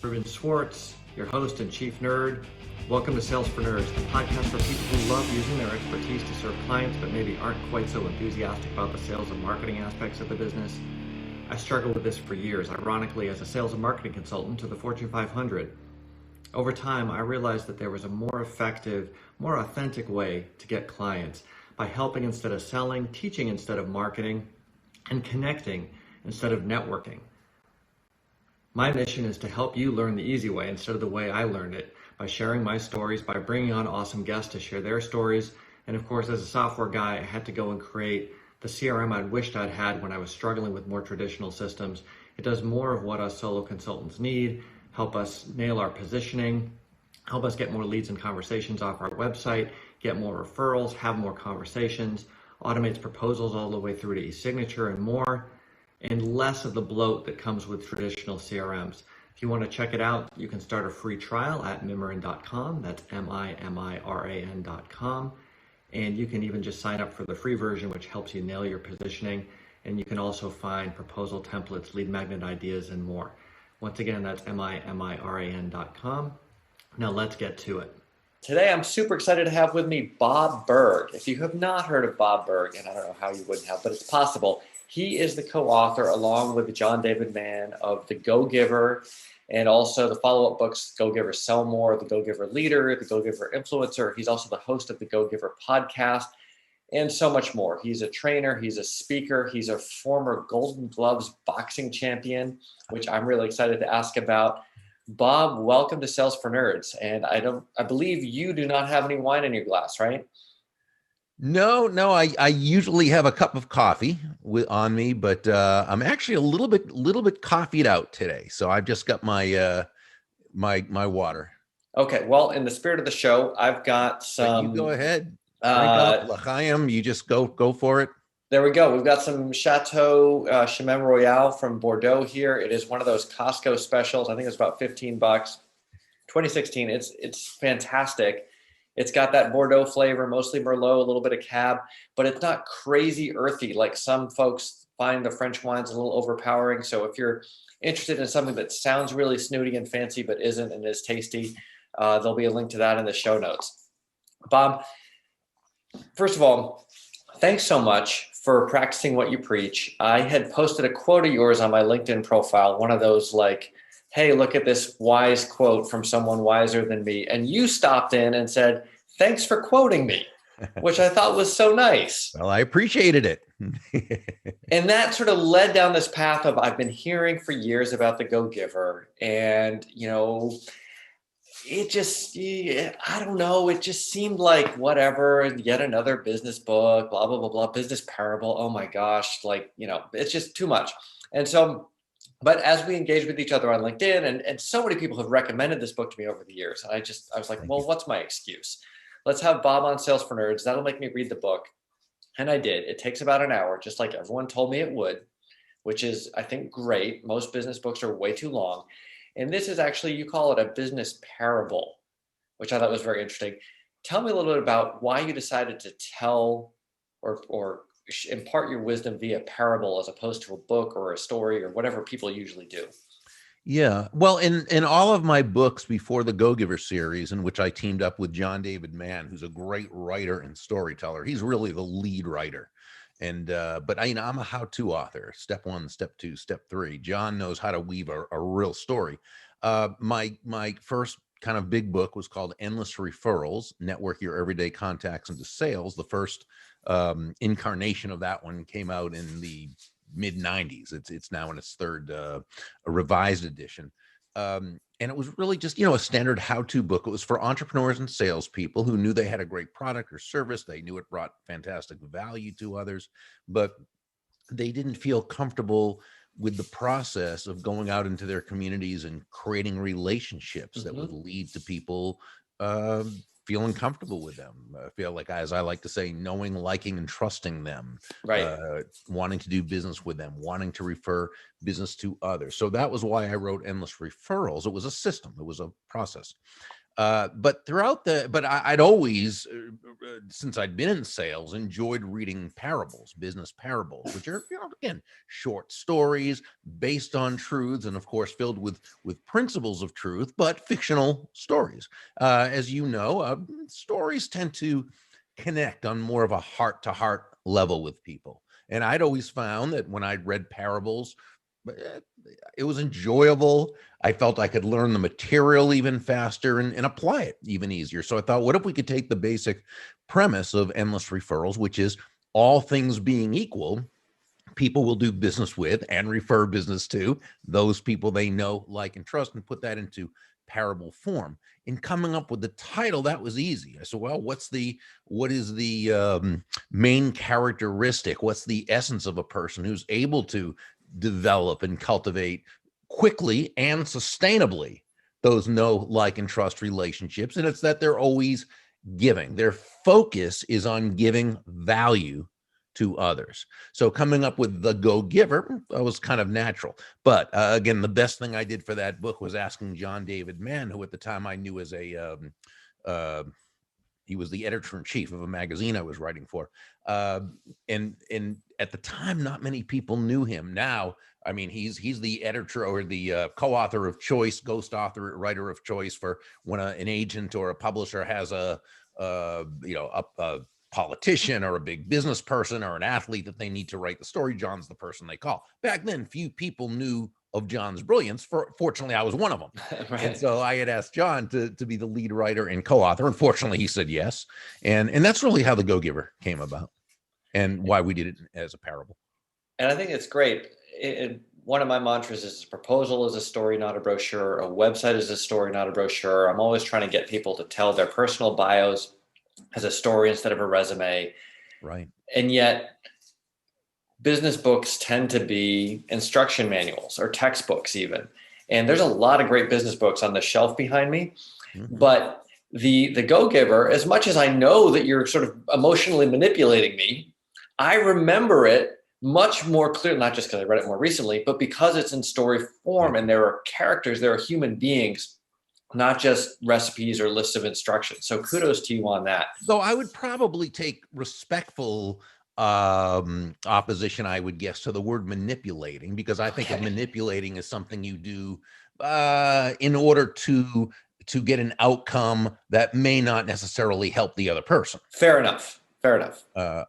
Ruben Swartz, your host and chief nerd. Welcome to Sales for Nerds, the podcast for people who love using their expertise to serve clients but maybe aren't quite so enthusiastic about the sales and marketing aspects of the business. I struggled with this for years, ironically, as a sales and marketing consultant to the Fortune 500. Over time, I realized that there was a more effective, more authentic way to get clients by helping instead of selling, teaching instead of marketing, and connecting instead of networking. My mission is to help you learn the easy way instead of the way I learned it, by sharing my stories, by bringing on awesome guests to share their stories. And of course, as a software guy, I had to go and create the CRM I'd wished I'd had when I was struggling with more traditional systems. It does more of what us solo consultants need, help us nail our positioning, help us get more leads and conversations off our website, get more referrals, have more conversations, automates proposals all the way through to e-signature and more, and less of the bloat that comes with traditional CRMs. If you want to check it out, you can start a free trial at mimiran.com. That's MIMIRAN.com. And you can even just sign up for the free version, which helps you nail your positioning. And you can also find proposal templates, lead magnet ideas, and more. Once again, that's MIMIRAN.com. Now let's get to it. Today, I'm super excited to have with me Bob Burg. If you have not heard of Bob Burg, and I don't know how you wouldn't have, but it's possible, he is the co-author, along with John David Mann, of The Go-Giver, and also the follow-up books, Go-Giver Sell More, The Go-Giver Leader, The Go-Giver Influencer. He's also the host of the Go-Giver podcast, and so much more. He's a trainer, he's a speaker, he's a former Golden Gloves boxing champion, which I'm really excited to ask about. Bob, welcome to Sales for Nerds. And I believe you do not have any wine in your glass, right? No, I usually have a cup of coffee on me, but I'm actually a little bit coffeeed out today. So I've just got my my water. Okay, well, in the spirit of the show, I've got some. You go ahead. Drink up, L'chaim. You just go for it. There we go. We've got some Chateau Chemin Royal from Bordeaux here. It is one of those Costco specials. I think it's about $15. 2016. It's fantastic. It's got that Bordeaux flavor, mostly Merlot, a little bit of Cab, but it's not crazy earthy like some folks find the French wines a little overpowering. So if you're interested in something that sounds really snooty and fancy but isn't and is tasty, there'll be a link to that in the show notes. Bob, first of all, thanks so much for practicing what you preach. I had posted a quote of yours on my LinkedIn profile, one of those like, hey, look at this wise quote from someone wiser than me. And you stopped in and said, thanks for quoting me, which I thought was so nice. Well, I appreciated it. And that sort of led down this path of I've been hearing for years about the Go-Giver. And, you know, it just, I don't know, it just seemed like whatever, yet another business book, blah, blah, blah, blah, business parable. Oh my gosh, like, you know, it's just too much. And so, but as we engage with each other on LinkedIn, and so many people have recommended this book to me over the years, and I was like, well, what's my excuse? Let's have Bob on Sales for Nerds. That'll make me read the book. And I did. It takes about an hour, just like everyone told me it would, which is, I think, great. Most business books are way too long. And this is actually, you call it a business parable, which I thought was very interesting. Tell me a little bit about why you decided to tell or impart your wisdom via parable as opposed to a book or a story or whatever people usually do. Yeah. Well, in all of my books before the Go-Giver series, in which I teamed up with John David Mann, who's a great writer and storyteller, he's really the lead writer. And but I'm a how-to author. Step 1, step 2, step 3. John knows how to weave a real story. My first kind of big book was called Endless Referrals: Network Your Everyday Contacts into Sales. The first incarnation of that one came out in the mid 90s. It's now in its third a revised edition. And it was really just, a standard how-to book. It was for entrepreneurs and salespeople who knew they had a great product or service. They knew it brought fantastic value to others, but they didn't feel comfortable with the process of going out into their communities and creating relationships that would lead to people feeling comfortable with them. I feel like, as I like to say, knowing, liking, and trusting them, right? Wanting to do business with them, wanting to refer business to others. So that was why I wrote Endless Referrals. It was a system. It was a process. But I'd always, since I'd been in sales, enjoyed reading parables, business parables, which are, again, short stories based on truths, and of course filled with principles of truth, but fictional stories. As you know, stories tend to connect on more of a heart-to-heart level with people. And I'd always found that when I'd read parables, it was enjoyable. I felt I could learn the material even faster and apply it even easier. So I thought, what if we could take the basic premise of endless referrals, which is all things being equal, people will do business with and refer business to those people they know, like, and trust, and put that into parable form. In coming up with the title, that was easy. I said, well, what is the main characteristic? What's the essence of a person who's able to develop and cultivate quickly and sustainably those know, like, and trust relationships? And it's that they're always giving. Their focus is on giving value to others. So coming up with the Go-Giver was kind of natural. But again, the best thing I did for that book was asking John David Mann, who at the time I knew as he was the editor-in-chief of a magazine I was writing for. And at the time, not many people knew him. Now, I mean, he's the editor or the co-author of choice, ghost author, writer of choice for when an agent or a publisher has a politician or a big business person or an athlete that they need to write the story. John's the person they call. Back then, few people knew of John's brilliance. Fortunately, I was one of them. Right. And so I had asked John to be the lead writer and co-author. Unfortunately, he said yes. And that's really how the Go-Giver came about and why we did it as a parable. And I think it's great. One of my mantras is a proposal is a story, not a brochure. A website is a story, not a brochure. I'm always trying to get people to tell their personal bios as a story instead of a resume. Right. And yet business books tend to be instruction manuals or textbooks even. And there's a lot of great business books on the shelf behind me. Mm-hmm. But the Go-Giver, as much as I know that you're sort of emotionally manipulating me, I remember it much more clearly, not just because I read it more recently, but because it's in story form and there are characters, there are human beings, not just recipes or lists of instructions. So kudos to you on that. Though I would probably take respectful opposition, I would guess, to the word manipulating, because I think of manipulating as something you do in order to get an outcome that may not necessarily help the other person. Fair enough.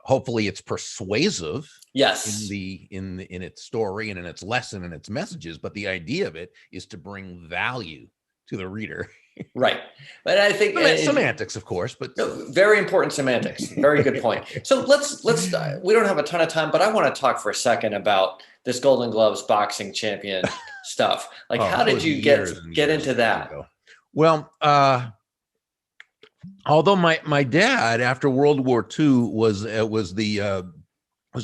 Hopefully it's persuasive. Yes. In its story and in its lesson and its messages, but the idea of it is to bring value to the reader. Right. But I think semantics, of course, but very important semantics. Very good point. So let's we don't have a ton of time, but I want to talk for a second about this Golden Gloves boxing champion stuff. Like, how did you get into that? Well, although my dad after World War II was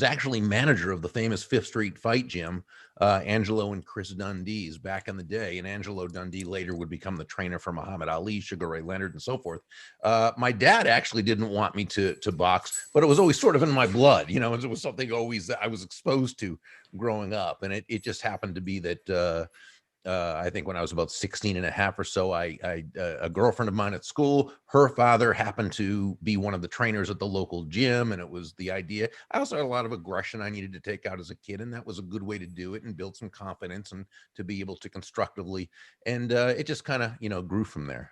actually manager of the famous Fifth Street fight gym, Angelo and Chris Dundee's back in the day. And Angelo Dundee later would become the trainer for Muhammad Ali, Sugar Ray Leonard, and so forth. My dad actually didn't want me to box, but it was always sort of in my blood. It was something always that I was exposed to growing up. And it just happened to be that I think when I was about 16 and a half or so, a girlfriend of mine at school, her father happened to be one of the trainers at the local gym. And it was the idea. I also had a lot of aggression I needed to take out as a kid. And that was a good way to do it and build some confidence and to be able to constructively. And it just kind of, grew from there.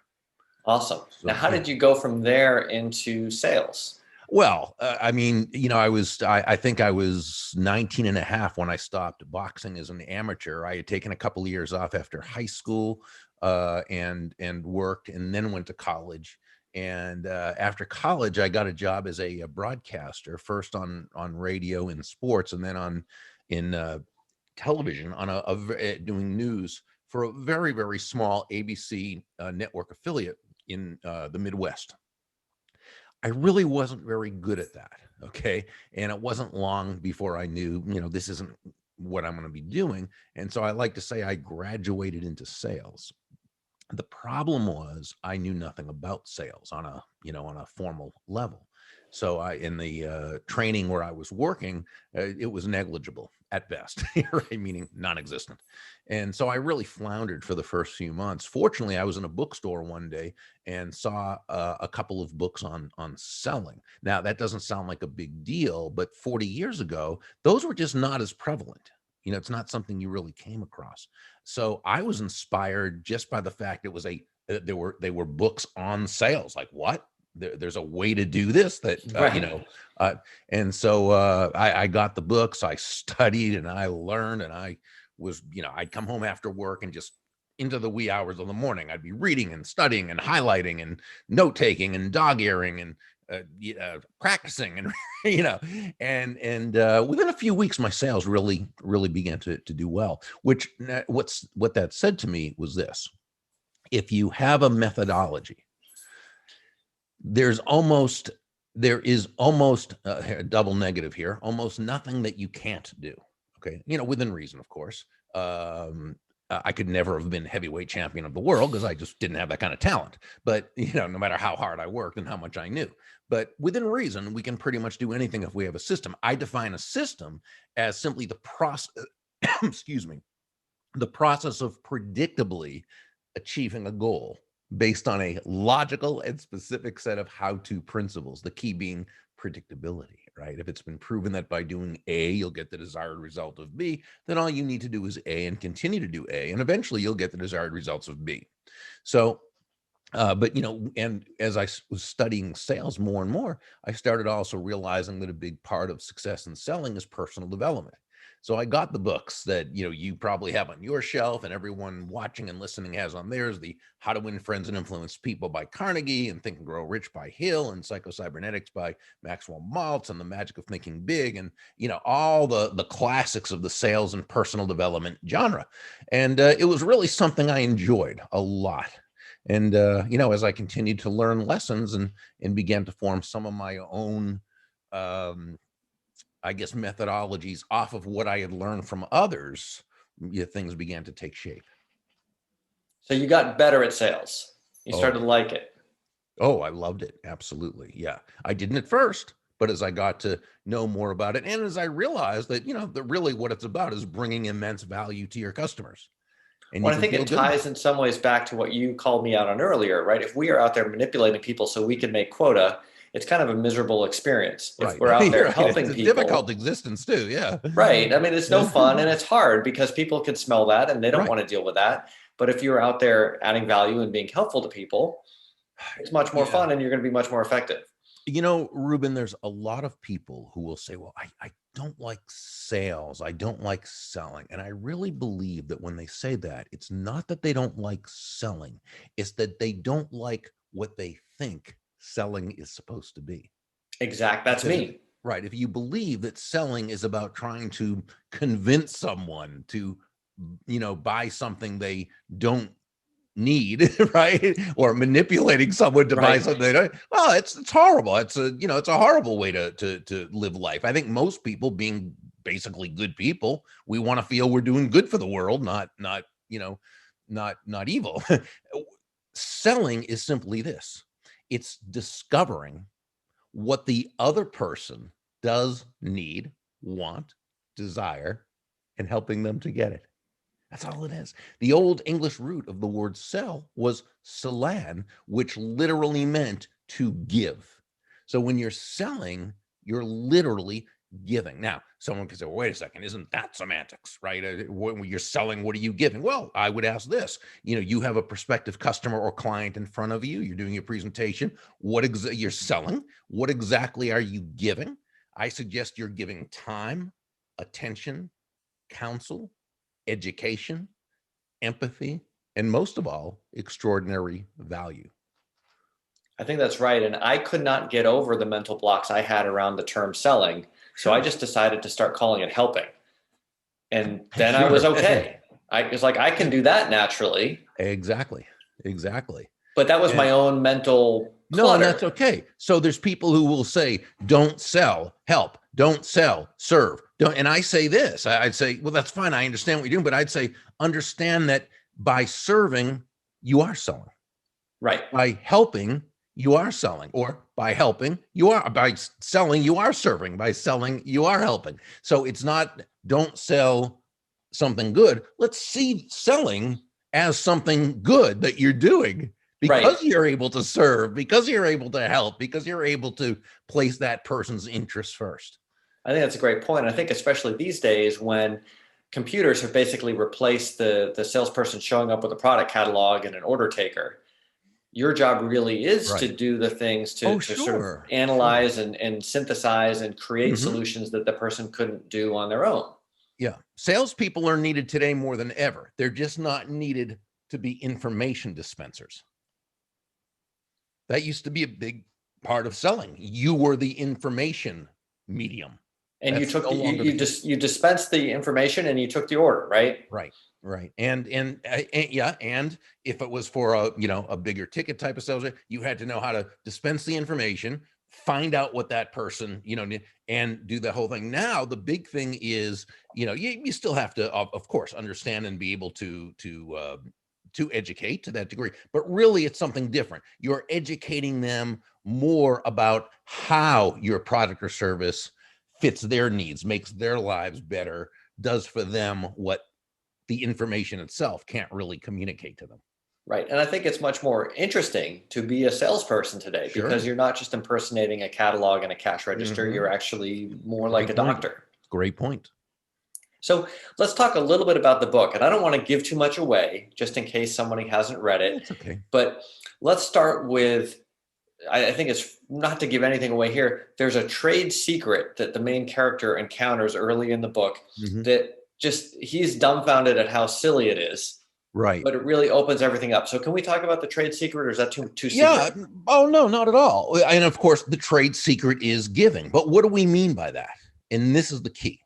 Awesome. So, now, how did you go from there into sales? Well, I think I was 19 and a half when I stopped boxing as an amateur. I had taken a couple of years off after high school and worked, and then went to college. And after college, I got a job as a broadcaster, first on radio in sports, and then in television doing news for a very, very small ABC network affiliate in the Midwest. I really wasn't very good at that. Okay. And it wasn't long before I knew, this isn't what I'm going to be doing. And so I like to say I graduated into sales. The problem was I knew nothing about sales on a formal level. So in the training where I was working, it was negligible at best, right? Meaning non-existent. And so I really floundered for the first few months. Fortunately, I was in a bookstore one day and saw a couple of books on selling. Now, that doesn't sound like a big deal, but 40 years ago, those were just not as prevalent. It's not something you really came across. So I was inspired just by the fact it was they were books on sales. Like, what? There's a way to do this that Right. and so I got the books. I studied and I learned, and I was, I'd come home after work and just into the wee hours of the morning, I'd be reading and studying and highlighting and note taking and dog earing and practicing and and within a few weeks my sales really began to do well. What that said to me was this: if you have a methodology, there is almost a double negative here, almost nothing that you can't do. Okay, within reason, of course. I could never have been heavyweight champion of the world because I just didn't have that kind of talent. But no matter how hard I worked and how much I knew, but within reason, we can pretty much do anything if we have a system. I define a system as simply the process, excuse me, the process of predictably achieving a goal based on a logical and specific set of how-to principles, the key being predictability, right? If it's been proven that by doing A, you'll get the desired result of B, then all you need to do is A and continue to do A, and eventually you'll get the desired results of B. So, but and as I was studying sales more and more, I started also realizing that a big part of success in selling is personal development. So I got the books that, you probably have on your shelf and everyone watching and listening has on theirs: the How to Win Friends and Influence People by Carnegie, and Think and Grow Rich by Hill, and Psycho-Cybernetics by Maxwell Maltz, and The Magic of Thinking Big, and, all the classics of the sales and personal development genre. And it was really something I enjoyed a lot. And, as I continued to learn lessons and began to form some of my own, I guess, methodologies off of what I had learned from others, things began to take shape. So you got better at sales. You started to like it. Oh, I loved it. Absolutely. Yeah. I didn't at first, but as I got to know more about it, and as I realized that, that really what it's about is bringing immense value to your customers. And Well, I think it ties in some ways back to what you called me out on earlier, right? If we are out there manipulating people so we can make quota, it's kind of a miserable experience. If we're out there helping it's a people, difficult existence too. Yeah. Right. I mean, it's no fun, and it's hard because people can smell that and they don't want to deal with that. But if you're out there adding value and being helpful to people, it's much more fun, and you're going to be much more effective. Ruben, there's a lot of people who will say, well, I don't like sales. I don't like selling. And I really believe that when they say that, it's not that they don't like selling. It's that they don't like what they think selling is supposed to be. Exact. That's me. Right. If you believe that selling is about trying to convince someone to, buy something they don't need, right, or manipulating someone to buy something they don't, well, it's horrible. It's a horrible way to live life. I think most people, being basically good people, we want to feel we're doing good for the world, not evil. Selling is simply this: it's discovering what the other person does need, want, desire, and helping them to get it. That's all it is. The old English root of the word sell was selan, which literally meant to give. So when you're selling, you're literally giving. Now, someone could say, well, wait a second, isn't that semantics, right? When you're selling, what are you giving? Well, I would ask this: you have a prospective customer or client in front of you. You're doing your presentation. You're selling. What exactly are you giving? I suggest you're giving time, attention, counsel, education, empathy, and most of all, extraordinary value. I think that's right. And I could not get over the mental blocks I had around the term selling. So I just decided to start calling it helping. And then I was okay. I was like, I can do that naturally. Exactly. But that was my own mental clutter. No, and that's okay. So there's people who will say, don't sell, help. Don't sell, serve. Don't. And I say this, I'd say, well, that's fine. I understand what you're doing, but I'd say, understand that by serving, you are selling. Right. By helping, you are selling, or by helping, you are, by selling, you are serving, by selling, you are helping. So it's not, don't sell something good. Let's see selling as something good that you're doing Right. because you're able to serve, because you're able to help, because you're able to place that person's interests first. I think that's a great point. I think especially these days when computers have basically replaced the salesperson showing up with a product catalog and an order taker, your job really is to Right. do the things Oh, to sort of sure. Sure. analyze and synthesize and create Mhm. solutions that the person couldn't do on their own. Yeah. Salespeople are needed today more than ever. They're just not needed to be information dispensers. That used to be a big part of selling. You were the information medium. And you That's took no longer the case. you dispensed the information and you took the order, right? Right. Right. And yeah, and if it was for a, a bigger ticket type of sales, you had to know how to dispense the information, find out what that person, and do the whole thing. Now, the big thing is, you still have to, of course, understand and be able to educate to that degree, but really it's something different. You're educating them more about how your product or service fits their needs, makes their lives better, does for them what the information itself can't really communicate to them. Right. And I think it's much more interesting to be a salesperson today because Sure. you're not just impersonating a catalog and a cash register. Hmm. You're actually more like a Great point. doctor. Great point. So let's talk a little bit about the book. And I don't want to give too much away just in case somebody hasn't read it. It's okay. But let's start with, I think it's not to give anything away here. There's a trade secret that the main character encounters early in the book Hmm. that just he's dumbfounded at how silly it is, Right. but it really opens everything up. So can we talk about the trade secret, or is that too Yeah. secret? Oh, no, not at all. And of course, the trade secret is giving. But what do we mean by that? And this is the key.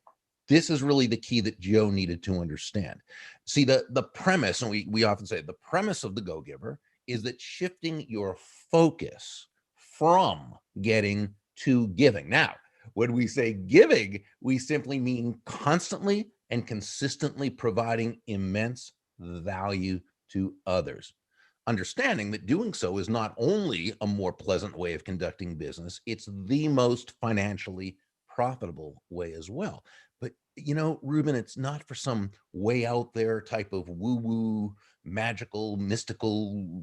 This is really the key that Joe needed to understand. See, the premise, and we often say the premise of the Go Giver is that shifting your focus from getting to giving. Now, when we say giving, we simply mean constantly and consistently providing immense value to others. Understanding that doing so is not only a more pleasant way of conducting business, it's the most financially profitable way as well. But, Ruben, it's not for some way out there type of woo woo, magical, mystical,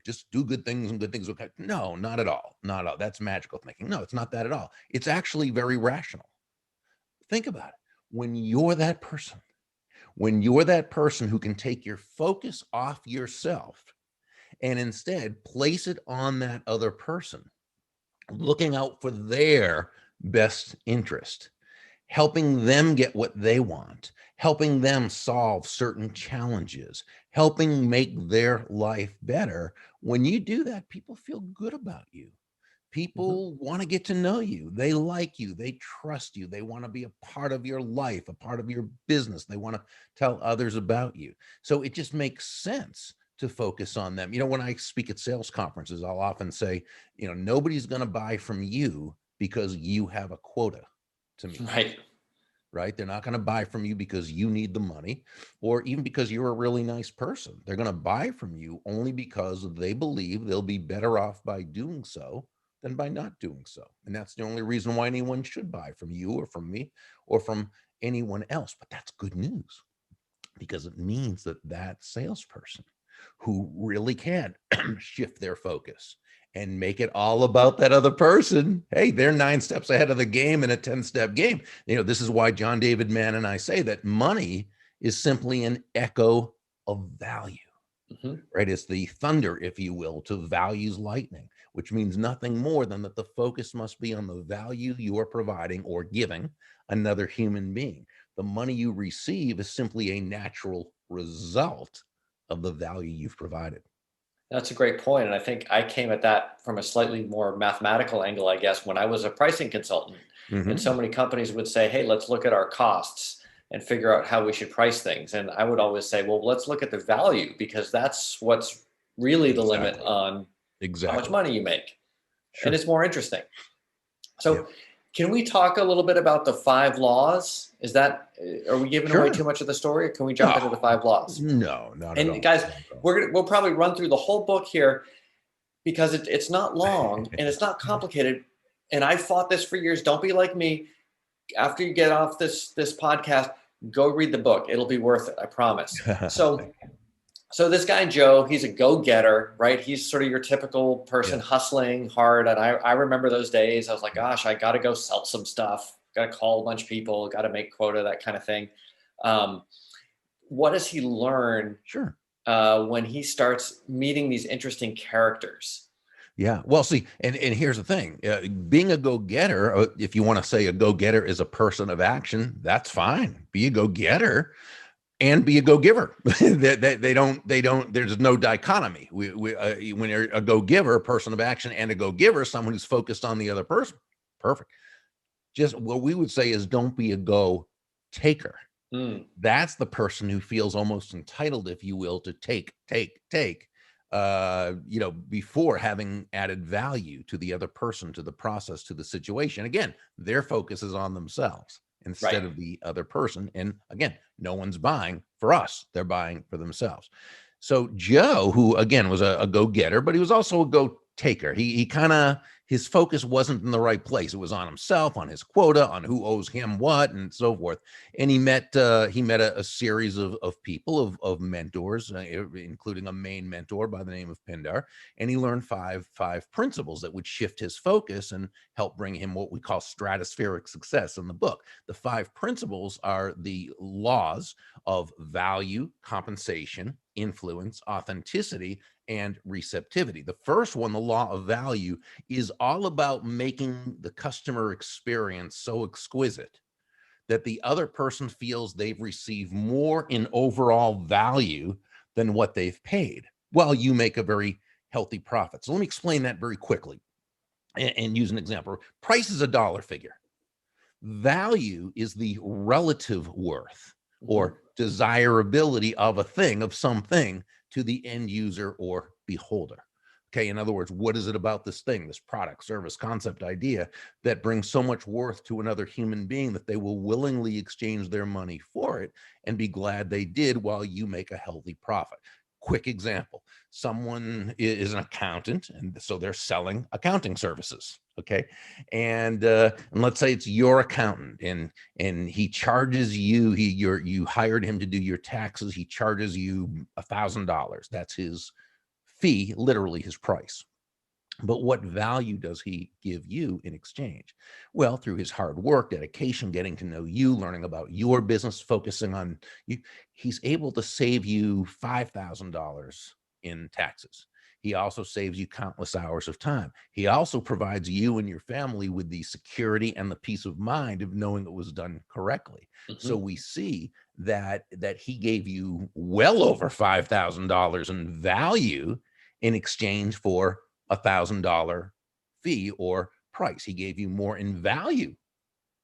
just do good things and good things will come. No, not at all. Not at all. That's magical thinking. No, it's not that at all. It's actually very rational. Think about it. When you're that person, who can take your focus off yourself and instead place it on that other person, looking out for their best interest, helping them get what they want, helping them solve certain challenges, helping make their life better. When you do that, people feel good about you. Mhm. People want to get to know you. They like you. They trust you. They want to be a part of your life, a part of your business. They want to tell others about you. So it just makes sense to focus on them. When I speak at sales conferences, I'll often say, nobody's going to buy from you because you have a quota to meet, Right. right? They're not going to buy from you because you need the money or even because you're a really nice person. They're going to buy from you only because they believe they'll be better off by doing so than by not doing so. And that's the only reason why anyone should buy from you or from me or from anyone else. But that's good news because it means that that salesperson who really can shift their focus and make it all about that other person, hey, they're 9 steps ahead of the game in a 10-step game. This is why John David Mann and I say that money is simply an echo of value, Mhm. right? It's the thunder, if you will, to value's lightning, which means nothing more than that the focus must be on the value you are providing or giving another human being. The money you receive is simply a natural result of the value you've provided. That's a great point. And I think I came at that from a slightly more mathematical angle, I guess, when I was a pricing consultant. And so Hmm. many companies would say, hey, let's look at our costs and figure out how we should price things. And I would always say, well, let's look at the value because that's what's really the limit Exactly. on how much Exactly. money you make. And Sure. it's more interesting. Yeah. So, can we talk a little bit about the 5 laws? Are we giving away too Sure. much of the story? Or can we jump into the No, 5 laws? no, not at And all. guys, Not at all. we'll probably run through the whole book here. because it's not long and it's not complicated. And I fought this for years. Don't be like me. After you get off this podcast, go read the book. It'll be worth it. I promise. So this guy, Joe, he's a go-getter, right? He's sort of your typical person hustling hard. And I remember those days. I was like, gosh, I got to go sell some stuff. Got to call a bunch of people, got to make quota, that kind of thing. What does he learn Sure. When he starts meeting these interesting characters? Yeah. Well, see, and here's the thing, being a go-getter, if you want to say a go-getter is a person of action, that's fine. Be a go-getter and be a go-giver. they don't, there's no dichotomy. When you're a go-giver, a person of action, and a go-giver, someone who's focused on the other person. Perfect. Just what we would say is don't be a go-taker. That's the person who feels almost entitled, if you will, to take, before having added value to the other person, to the process, to the situation. Again, their focus is on themselves instead of the other person. And again, no one's buying for us. They're buying for themselves. So Joe, who again was a go-getter, but he was also a go-taker. He kind of, his focus wasn't in the right place. It was on himself, on his quota, on who owes him what, and so forth. And he met a series of people, of mentors, including a main mentor by the name of Pindar. And he learned five principles that would shift his focus and help bring him what we call stratospheric success in the book. The 5 principles are the laws of value, compensation, influence, authenticity, and receptivity. The first one, the law of value, is all about making the customer experience so exquisite that the other person feels they've received more in overall value than what they've paid, while you make a very healthy profit. So let me explain that very quickly and use an example. Price is a dollar figure. Value is the relative worth or desirability of a thing, of something, to the end user or beholder. Okay, in other words, what is it about this thing, this product, service, concept, idea, that brings so much worth to another human being that they will willingly exchange their money for it and be glad they did, while you make a healthy profit? Quick example: someone is an accountant, and so they're selling accounting services. Okay, and let's say it's your accountant, and he charges you. You hired him to do your taxes. He charges you $1,000. That's his fee, literally his price. But what value does he give you in exchange? Well, through his hard work, dedication, getting to know you, learning about your business, focusing on you, he's able to save you $5,000 in taxes. He also saves you countless hours of time. He also provides you and your family with the security and the peace of mind of knowing it was done correctly. So we see that he gave you well over $5,000 in value in exchange for $1,000 fee or price. He gave you more in value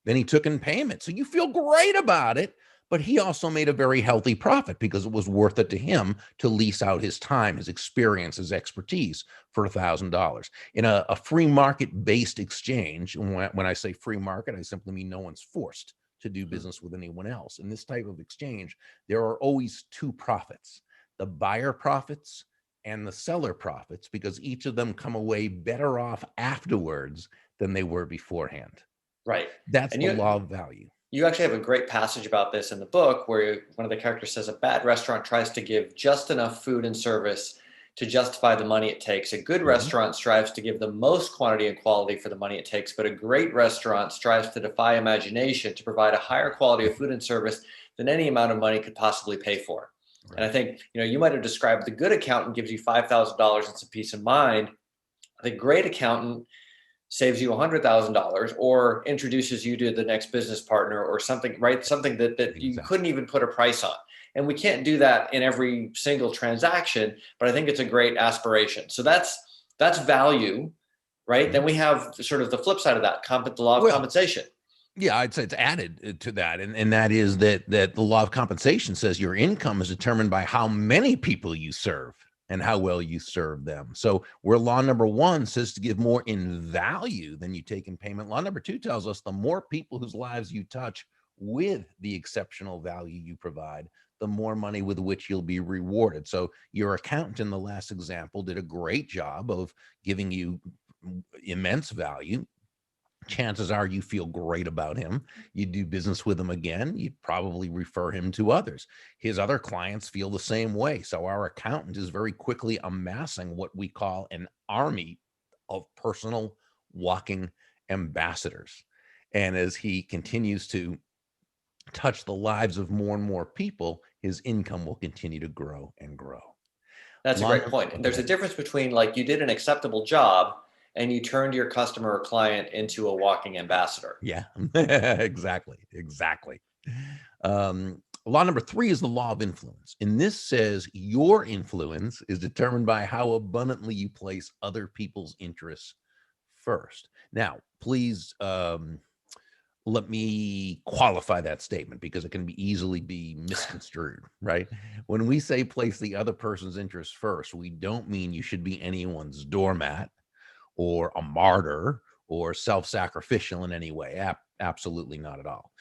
than he took in payment. So you feel great about it, but he also made a very healthy profit because it was worth it to him to lease out his time, his experience, his expertise for $1,000. In a free market-based exchange, when I say free market, I simply mean no one's forced to do business with anyone else. In this type of exchange, there are always 2 profits: the buyer profits and the seller profits, because each of them come away better off afterwards than they were beforehand. Right. That's the law of value. You actually have a great passage about this in the book, where one of the characters says a bad restaurant tries to give just enough food and service to justify the money it takes. A good restaurant strives to give the most quantity and quality for the money it takes, but a great restaurant strives to defy imagination to provide a higher quality of food and service than any amount of money could possibly pay for. And I think, you might have described the good accountant gives you $5,000 and some peace of mind. The great accountant saves you $100,000 or introduces you to the next business partner or something, right? Something that you couldn't even put a price on. And we can't do that in every single transaction, but I think it's a great aspiration. So that's value, right? Then we have sort of the flip side of that, the law of compensation. Yeah, I'd say it's added to that. And that is that the law of compensation says your income is determined by how many people you serve and how well you serve them. So where law number 1 says to give more in value than you take in payment, law number 2 tells us the more people whose lives you touch with the exceptional value you provide, the more money with which you'll be rewarded. So your accountant in the last example did a great job of giving you immense value. Chances are you feel great about him. You do business with him again. You'd probably refer him to others. His other clients feel the same way. So our accountant is very quickly amassing what we call an army of personal walking ambassadors. And as he continues to touch the lives of more and more people, his income will continue to grow and grow. That's a great point. And there's a difference between like you did an acceptable job and you turned your customer or client into a walking ambassador. Yeah, exactly. Law number 3 is the law of influence. And this says your influence is determined by how abundantly you place other people's interests first. Now, please let me qualify that statement because it can easily be misconstrued, right? When we say place the other person's interests first, we don't mean you should be anyone's doormat or a martyr or self-sacrificial in any way. Absolutely not at all.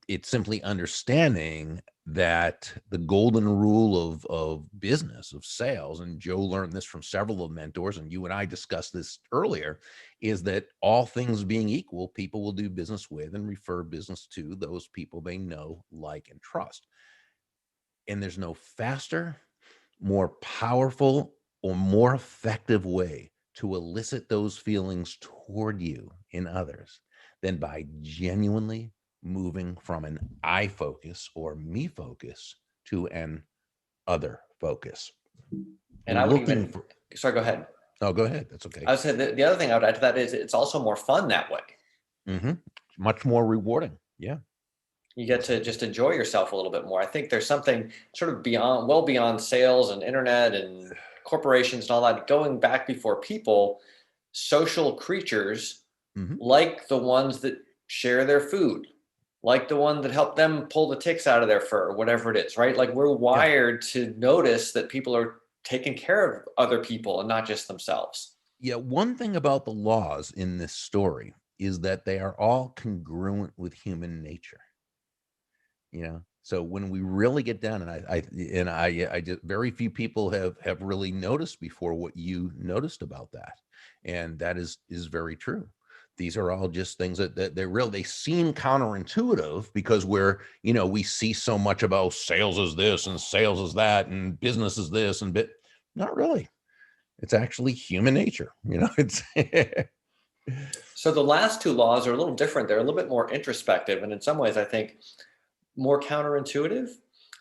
It's simply understanding that the golden rule of business, of sales, and Joe learned this from several of mentors, and you and I discussed this earlier, is that all things being equal, people will do business with and refer business to those people they know, like, and trust. And there's no faster, more powerful, or more effective way to elicit those feelings toward you in others than by genuinely moving from an I focus or me focus to an other focus. And I would even, sorry, go ahead. Oh, go ahead. That's okay. I would say the other thing I would add to that is it's also more fun that way. Mm-hmm. Much more rewarding. Yeah. You get to just enjoy yourself a little bit more. I think there's something sort of beyond, well beyond sales and internet and corporations and all that, going back before people, social creatures like the ones that share their food, like the one that helped them pull the ticks out of their fur, or whatever it is, right? Like we're wired to notice that people are taking care of other people and not just themselves. Yeah. One thing about the laws in this story is that they are all congruent with human nature. You know, so when we really get down, and I just, very few people have really noticed before what you noticed about that, and that is very true. These are all just things that they seem counterintuitive because we see so much about sales is this and sales is that and business is this and not really. It's actually human nature. It's So the last 2 laws are a little different. They're a little bit more introspective, and in some ways, I think more counterintuitive.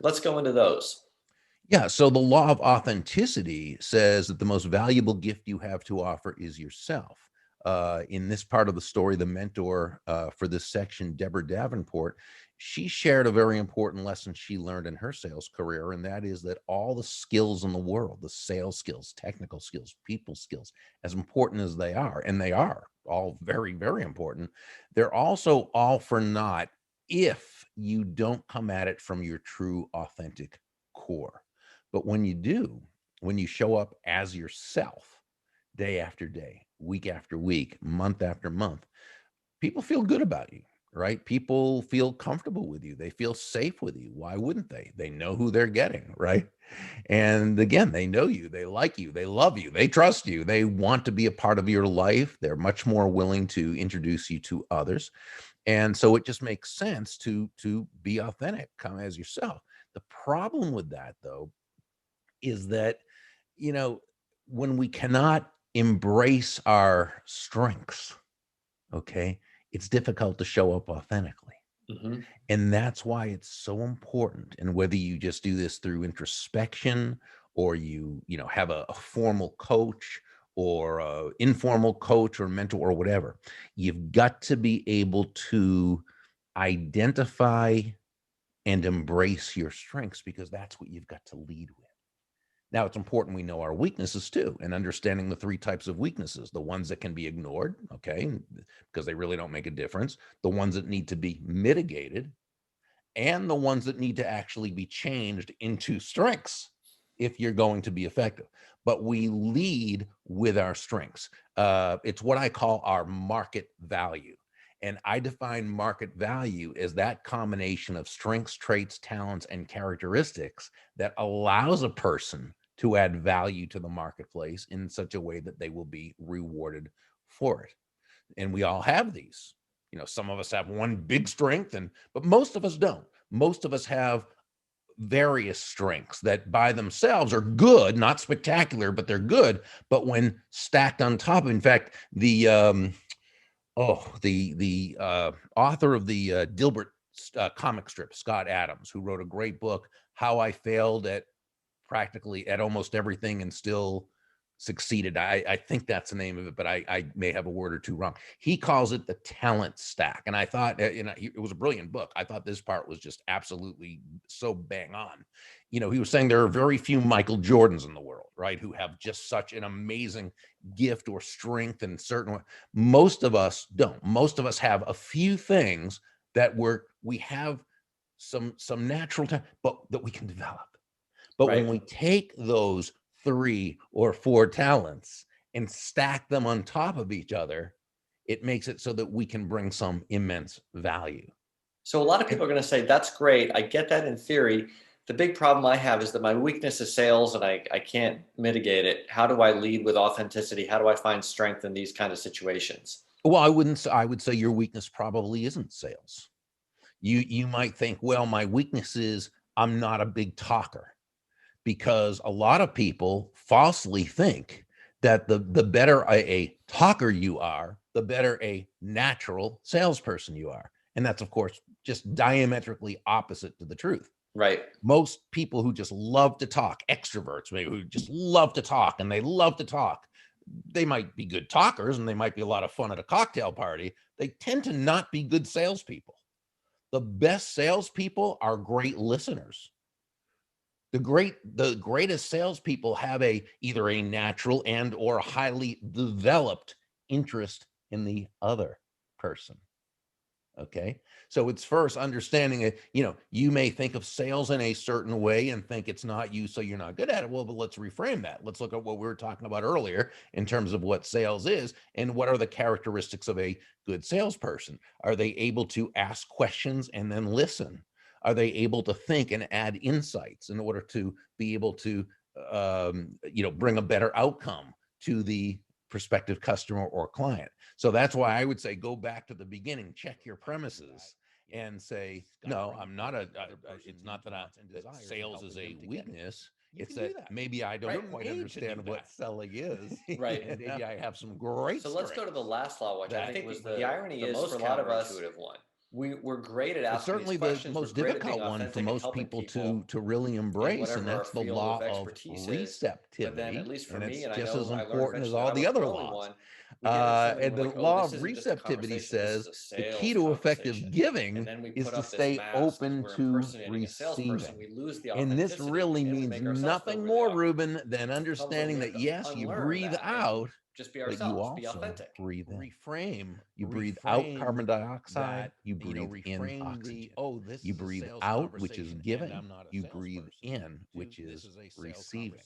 Let's go into those. Yeah. So the law of authenticity says that the most valuable gift you have to offer is yourself. In this part of the story, the mentor for this section, Deborah Davenport, she shared a very important lesson she learned in her sales career, and that is that all the skills in the world, the sales skills, technical skills, people skills, as important as they are, and they are all very, very important, they're also all for naught if you don't come at it from your true, authentic core. But when you do, when you show up as yourself, day after day, week after week, month after month, people feel good about you, right? People feel comfortable with you. They feel safe with you. Why wouldn't they? They know who they're getting, right? And again, they know you, they like you, they love you, they trust you, they want to be a part of your life. They're much more willing to introduce you to others. And so it just makes sense to be authentic, come as yourself. The problem with that, though, is that, when we cannot embrace our strengths, okay, it's difficult to show up authentically. And that's why it's so important. And whether you just do this through introspection or you have a formal coach or an informal coach or mentor or whatever, you've got to be able to identify and embrace your strengths because that's what you've got to lead with. Now, it's important we know our weaknesses too, and understanding the 3 types of weaknesses, the ones that can be ignored, okay, because they really don't make a difference, the ones that need to be mitigated, and the ones that need to actually be changed into strengths if you're going to be effective. But we lead with our strengths. It's what I call our market value. And I define market value as that combination of strengths, traits, talents, and characteristics that allows a person to add value to the marketplace in such a way that they will be rewarded for it. And we all have these. Some of us have one big strength, but most of us don't. Most of us have various strengths that by themselves are good, not spectacular, but they're good. But when stacked on top, in fact, the author of the Dilbert comic strip, Scott Adams, who wrote a great book, How I Failed at Practically at Almost Everything and Still Succeeded. I think that's the name of it, but I may have a word or two wrong. He calls it the talent stack. And I thought, it was a brilliant book. I thought this part was just absolutely so bang on. He was saying there are very few Michael Jordans in the world, right, who have just such an amazing gift or strength in certain. Most of us don't. Most of us have a few things that we have some natural time, but that we can develop. But when we take those 3 or 4 talents and stack them on top of each other, it makes it so that we can bring some immense value. So a lot of people are going to say, that's great. I get that in theory. The big problem I have is that my weakness is sales and I can't mitigate it. How do I lead with authenticity? How do I find strength in these kind of situations? Well, I would say your weakness probably isn't sales. You might think, well, my weakness is I'm not a big talker. Because a lot of people falsely think that the better a talker you are, the better a natural salesperson you are. And that's, of course, just diametrically opposite to the truth. Right. Most people who just love to talk, extroverts, maybe, who just love to talk and they love to talk, they might be good talkers and they might be a lot of fun at a cocktail party. They tend to not be good salespeople. The best salespeople are great listeners. The greatest salespeople have either a natural and or highly developed interest in the other person. Okay. So it's first understanding it. You may think of sales in a certain way and think it's not you, so you're not good at it. Well, but let's reframe that. Let's look at what we were talking about earlier in terms of what sales is and what are the characteristics of a good salesperson. Are they able to ask questions and then listen? Are they able to think and add insights in order to be able to, bring a better outcome to the prospective customer or client? So that's why I would say, go back to the beginning, check your premises and say, no, I'm not it's not that sales is a weakness. It's that maybe I don't quite understand what selling is. Right. And maybe I have some great So let's go to the last law, which I think was the irony is for a lot of us, one. We're great at asking certainly these questions. The most difficult one for most people to really embrace, and that's the law of receptivity. But then, at least for me, it's and just I know as I learned important as eventually all I the was other only laws. And the law of receptivity says the key to effective giving is to stay open to receiving. And this really means nothing more, Ruben, than understanding that yes, you breathe out, just be but ourselves, you also be authentic. breathe in. You breathe out carbon dioxide, you breathe in oxygen. You breathe out, which is giving. You breathe in, which is receiving.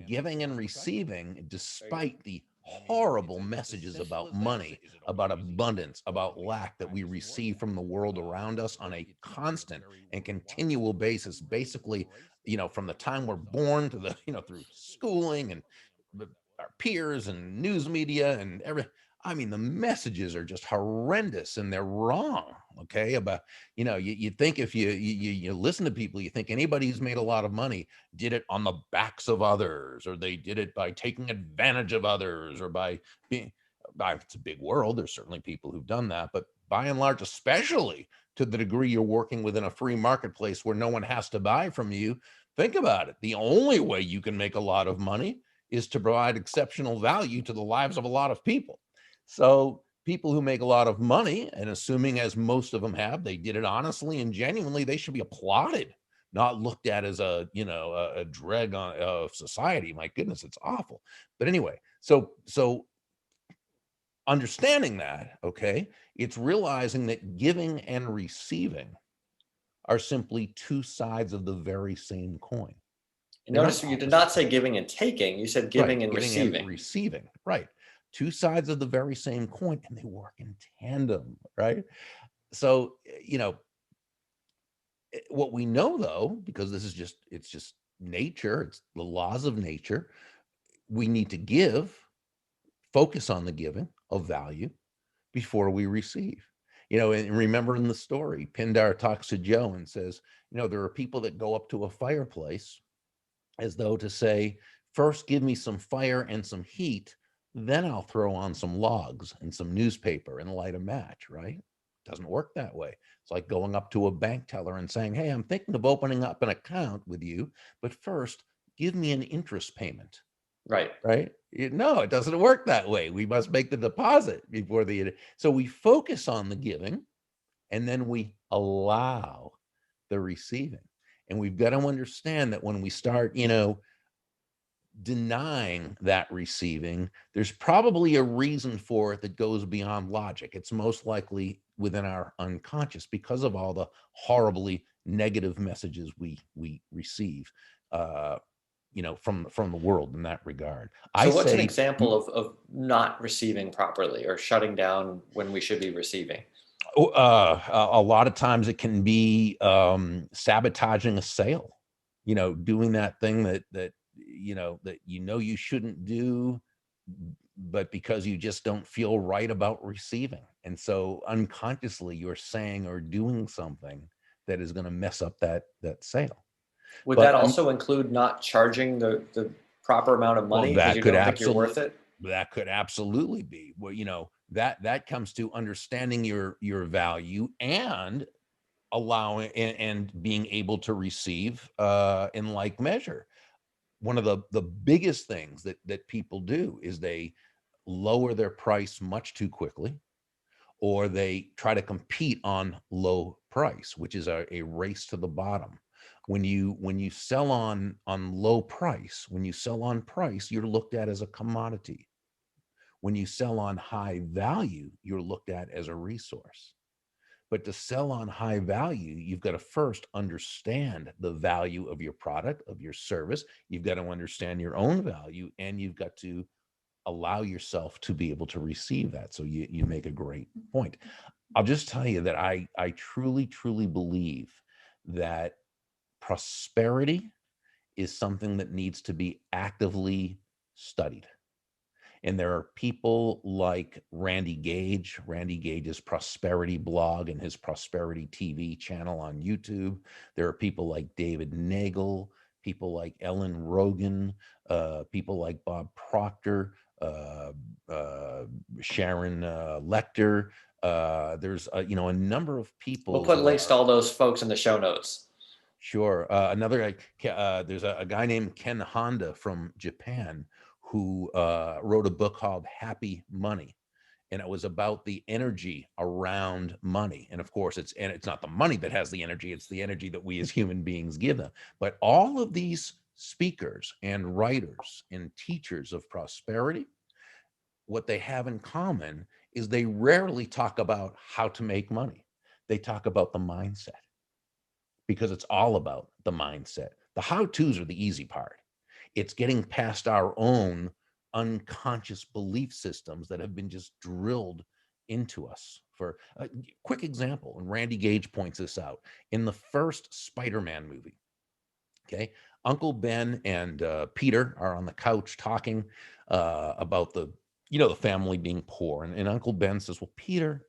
Giving and receiving, despite the horrible messages about money, about abundance, about lack that we receive from the world around us on a constant and continual basis, basically, from the time we're born to through schooling and our peers and news media and everything. I mean, the messages are just horrendous and they're wrong. Okay. About, you think if you listen to people, you think anybody who's made a lot of money did it on the backs of others, or they did it by taking advantage of others, or by being, it's a big world. There's certainly people who've done that, but by and large, especially to the degree you're working within a free marketplace where no one has to buy from you, think about it. The only way you can make a lot of money is to provide exceptional value to the lives of a lot of people. So people who make a lot of money, and assuming as most of them have, they did it honestly and genuinely, they should be applauded, not looked at as a drag of society. My goodness, it's awful. But anyway, so understanding that, okay, it's realizing that giving and receiving are simply two sides of the very same coin. Notice you did not say giving and taking. You said giving and receiving. And receiving, right. two sides of the very same coin, and they work in tandem, right? So, what we know though, because it's just nature, it's the laws of nature, we need to focus on the giving of value before we receive. And remember in the story, Pindar talks to Joe and says, there are people that go up to a fireplace as though to say, first give me some fire and some heat, then I'll throw on some logs and some newspaper and light a match, right? Doesn't work that way. It's like going up to a bank teller and saying, hey, I'm thinking of opening up an account with you, but first give me an interest payment. Right. No, it doesn't work that way. We must make the deposit before so we focus on the giving, and then we allow the receiving. And we've got to understand that when we start, denying that receiving, there's probably a reason for it that goes beyond logic. It's most likely within our unconscious because of all the horribly negative messages we receive, from the world in that regard. So what's an example of not receiving properly or shutting down when we should be receiving? A lot of times it can be sabotaging a sale, doing that thing that you shouldn't do, but because you just don't feel right about receiving. And so unconsciously you're saying or doing something that is going to mess up that sale. Would that also include not charging the proper amount of money because you don't think you're worth it? That could absolutely be. Well, that comes to understanding your value and allowing and being able to receive in like measure. One of the biggest things that people do is they lower their price much too quickly, or they try to compete on low price, which is a race to the bottom. When you sell on low price, when you sell on price, you're looked at as a commodity. When you sell on high value, you're looked at as a resource. But to sell on high value, you've got to first understand the value of your product, of your service. You've got to understand your own value, and you've got to allow yourself to be able to receive that. So you make a great point. I'll just tell you that I truly, truly believe that prosperity is something that needs to be actively studied. And there are people like Randy Gage. Randy Gage's Prosperity blog and his Prosperity TV channel on YouTube. There are people like David Nagel, people like Ellen Rogan, people like Bob Proctor, Sharon Lecter. There's a number of people. We'll put links to all those folks in the show notes. Sure. Another guy, there's a guy named Ken Honda from Japan who wrote a book called Happy Money. And it was about the energy around money. And of course, it's not the money that has the energy, it's the energy that we as human beings give them. But all of these speakers and writers and teachers of prosperity, what they have in common is they rarely talk about how to make money. They talk about the mindset, because it's all about the mindset. The how-tos are the easy part. It's getting past our own unconscious belief systems that have been just drilled into us. For a quick example, and Randy Gage points this out, in the first Spider-Man movie, okay, Uncle Ben and Peter are on the couch talking about the family being poor. And Uncle Ben says, well, Peter,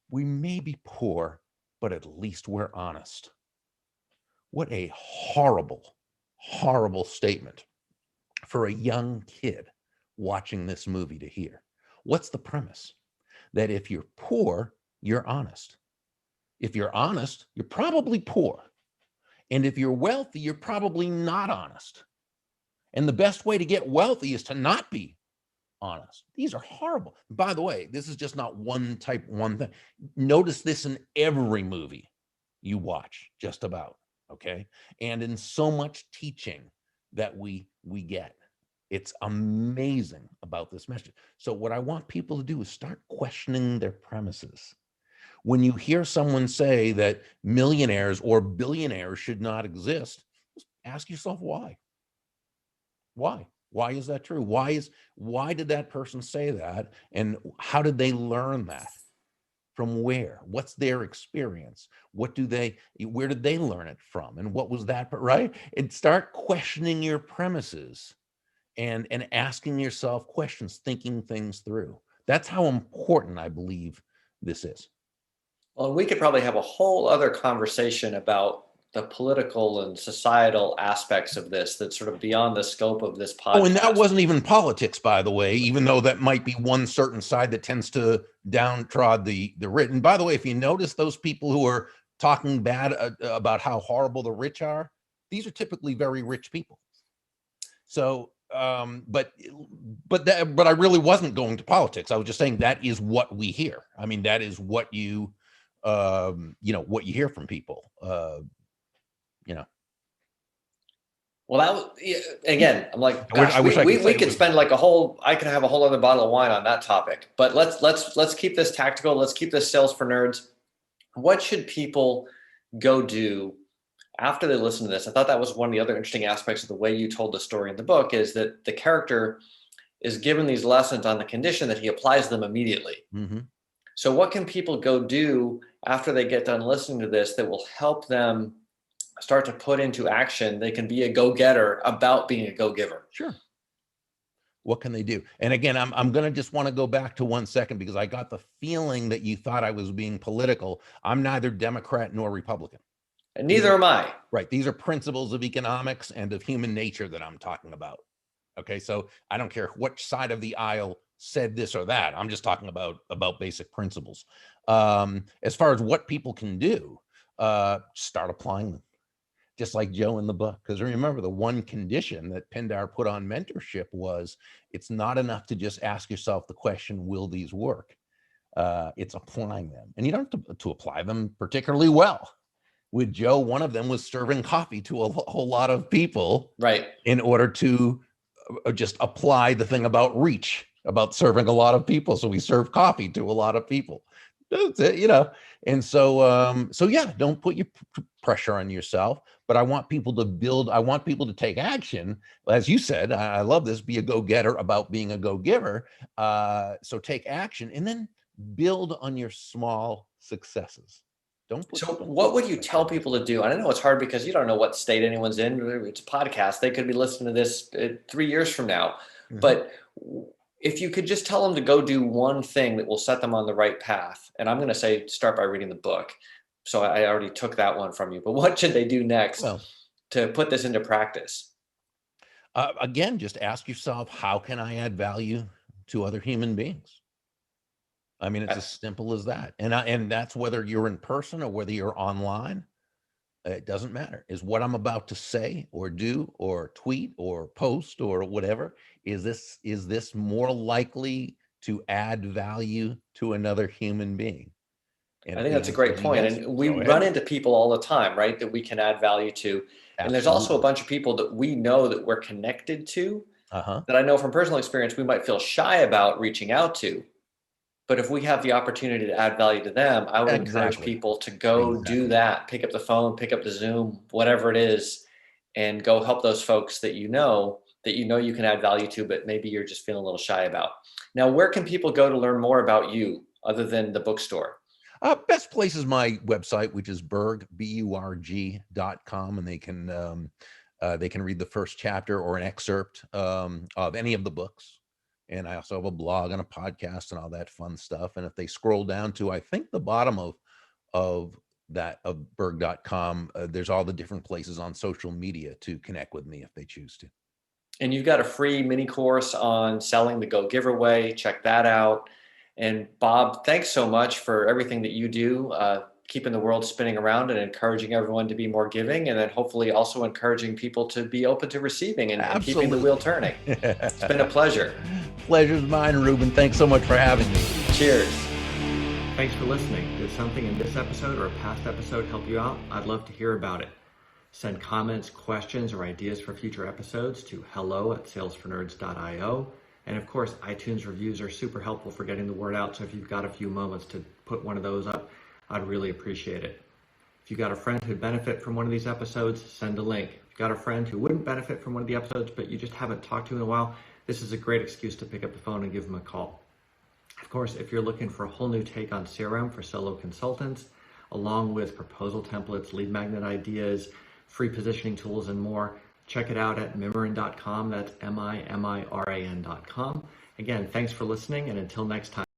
we may be poor, but at least we're honest. What a horrible, horrible statement for a young kid watching this movie to hear. What's the premise? That if you're poor, you're honest. If you're honest, you're probably poor. And if you're wealthy, you're probably not honest. And the best way to get wealthy is to not be honest. These are horrible. By the way, this is just not one thing. Notice this in every movie you watch, just about, okay? And in so much teaching that we get. It's amazing about this message. So what I want people to do is start questioning their premises. When you hear someone say that millionaires or billionaires should not exist, just ask yourself why. Why? Why is that true? Why did that person say that? And how did they learn that? From where? What's their experience? Where did they learn it from? And what was that, right? And start questioning your premises and asking yourself questions, thinking things through. That's how important I believe this is. Well, we could probably have a whole other conversation about the political and societal aspects of this that's sort of beyond the scope of this podcast. Oh, and that wasn't even politics, by the way, even though that might be one certain side that tends to downtrod the rich. And by the way, if you notice those people who are talking bad about how horrible the rich are, these are typically very rich people. So, but I really wasn't going to politics. I was just saying that is what we hear. I mean, that is what what you hear from people. Well, that was, again, I'm like, gosh, I wish we could spend like I could have a whole other bottle of wine on that topic, but let's keep this tactical. Let's keep this sales for nerds. What should people go do after they listen to this? I thought that was one of the other interesting aspects of the way you told the story in the book, is that the character is given these lessons on the condition that he applies them immediately. Mm-hmm. So what can people go do after they get done listening to this that will help them start to put into action? They can be a go-getter about being a go-giver. Sure. What can they do? And again, I'm going to just want to go back to 1 second, because I got the feeling that you thought I was being political. I'm neither Democrat nor Republican. And neither am I. Right. These are principles of economics and of human nature that I'm talking about. Okay. So I don't care which side of the aisle said this or that. I'm just talking about basic principles. As far as what people can do, start applying them. Just like Joe in the book. Because remember, the one condition that Pindar put on mentorship was, it's not enough to just ask yourself the question, will these work? It's applying them. And you don't have to apply them particularly well. With Joe, one of them was serving coffee to a whole lot of people, right, in order to just apply the thing about reach, about serving a lot of people. So we serve coffee to a lot of people. That's it, And so, yeah, don't put your pressure on yourself. But I want people to build. I want people to take action. As you said, I love this. Be a go-getter about being a go-giver. So take action and then build on your small successes. So what would you tell people to do? And I know it's hard because you don't know what state anyone's in. It's a podcast. They could be listening to this 3 years from now. Mm-hmm. But if you could just tell them to go do one thing that will set them on the right path. And I'm going to say, start by reading the book. So I already took that one from you. But what should they do next to put this into practice? Again, just ask yourself, how can I add value to other human beings? I mean, it's as simple as that. And that's whether you're in person or whether you're online. It doesn't matter. Is what I'm about to say or do or tweet or post or whatever, is this more likely to add value to another human being? And I think that's a great point. And we run into people all the time, right, that we can add value to. Absolutely. And there's also a bunch of people that we know that we're connected to, that I know from personal experience we might feel shy about reaching out to. But if we have the opportunity to add value to them, I would encourage people to go do that, pick up the phone, pick up the Zoom, whatever it is, and go help those folks that you know you can add value to, but maybe you're just feeling a little shy about. Now, where can people go to learn more about you other than the bookstore? Best place is my website, which is Burg, BURG.com, and they can read the first chapter or an excerpt of any of the books. And I also have a blog and a podcast and all that fun stuff. And if they scroll down to, I think, the bottom of Burg.com, there's all the different places on social media to connect with me if they choose to. And you've got a free mini course on selling the Go Giver Way. Check that out. And Bob, thanks so much for everything that you do, keeping the world spinning around and encouraging everyone to be more giving, and then hopefully also encouraging people to be open to receiving and keeping the wheel turning. It's been a pleasure. Pleasure's mine, Ruben. Thanks so much for having me. Cheers. Thanks for listening. Did something in this episode or a past episode help you out? I'd love to hear about it. Send comments, questions, or ideas for future episodes to hello@salesfornerds.io. And of course, iTunes reviews are super helpful for getting the word out. So if you've got a few moments to put one of those up, I'd really appreciate it. If you got a friend who'd benefit from one of these episodes, send a link. If you got a friend who wouldn't benefit from one of the episodes, but you just haven't talked to in a while, this is a great excuse to pick up the phone and give them a call. Of course, if you're looking for a whole new take on CRM for solo consultants, along with proposal templates, lead magnet ideas, free positioning tools, and more, check it out at mimiran.com. That's MIMIRAN.com. Again, thanks for listening, and until next time.